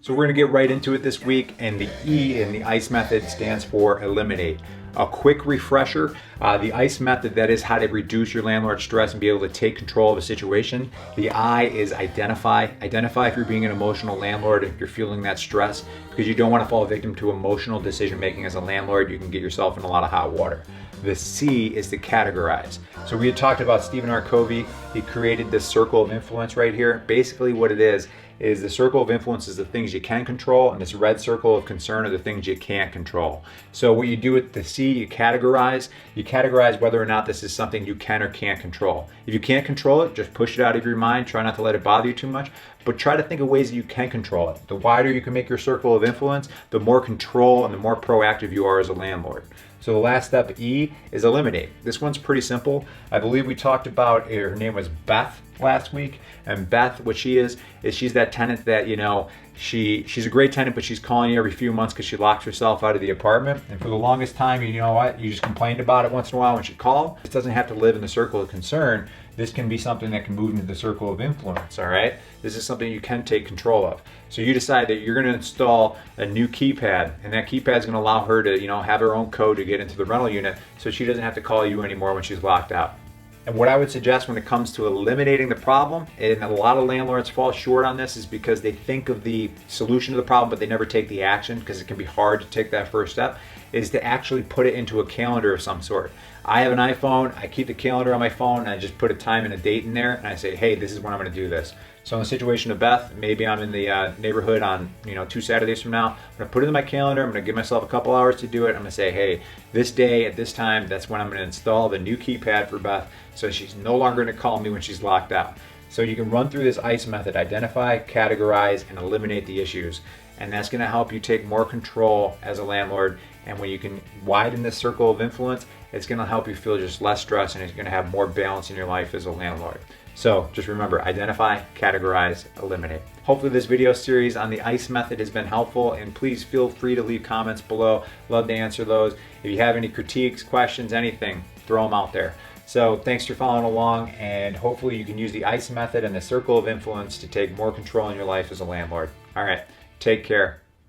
So we're gonna get right into it this week, and the E in the ICE method stands for eliminate. A quick refresher, the ICE method, that is how to reduce your landlord's stress and be able to take control of a situation. The I is identify. Identify if you're being an emotional landlord, if you're feeling that stress, because you don't want to fall victim to emotional decision making as a landlord. You can get yourself in a lot of hot water. The C is to categorize. So we had talked about Stephen R. Covey. He created this circle of influence right here. Basically what it is the circle of influence is the things you can control, and this red circle of concern are the things you can't control. So what you do with the C, you categorize. You categorize whether or not this is something you can or can't control. If you can't control it, just push it out of your mind. Try not to let it bother you too much, but try to think of ways that you can control it. The wider you can make your circle of influence, the more control and the more proactive you are as a landlord. So the last step, E, is eliminate. This one's pretty simple. I believe we talked about, her name was Beth last week, and Beth, what she is she's that tenant that, you know, she's a great tenant, but she's calling you every few months because she locks herself out of the apartment. And for the longest time, you know what, you just complained about it once in a while when she called. This doesn't have to live in the circle of concern. This can be something that can move into the circle of influence, all right? This is something you can take control of. So you decide that you're gonna install a new keypad, and that keypad is gonna allow her to, you know, have her own code to get into the rental unit, so she doesn't have to call you anymore when she's locked out. And what I would suggest when it comes to eliminating the problem, and a lot of landlords fall short on this, is because they think of the solution to the problem, but they never take the action, because it can be hard to take that first step, is to actually put it into a calendar of some sort. I have an iPhone, I keep the calendar on my phone, and I just put a time and a date in there, and I say, hey, this is when I'm gonna do this. So in the situation of Beth, maybe I'm in the neighborhood on 2 Saturdays from now. I'm gonna put it in my calendar, I'm gonna give myself a couple hours to do it. I'm gonna say, hey, this day at this time, that's when I'm gonna install the new keypad for Beth, so she's no longer gonna call me when she's locked out. So you can run through this ICE method, identify, categorize, and eliminate the issues. And that's gonna help you take more control as a landlord. And when you can widen this circle of influence, it's gonna help you feel just less stress, and it's gonna have more balance in your life as a landlord. So just remember, identify, categorize, eliminate. Hopefully this video series on the ICE method has been helpful, and please feel free to leave comments below. Love to answer those. If you have any critiques, questions, anything, throw them out there. So thanks for following along, and hopefully you can use the ICE method and the circle of influence to take more control in your life as a landlord. All right, take care.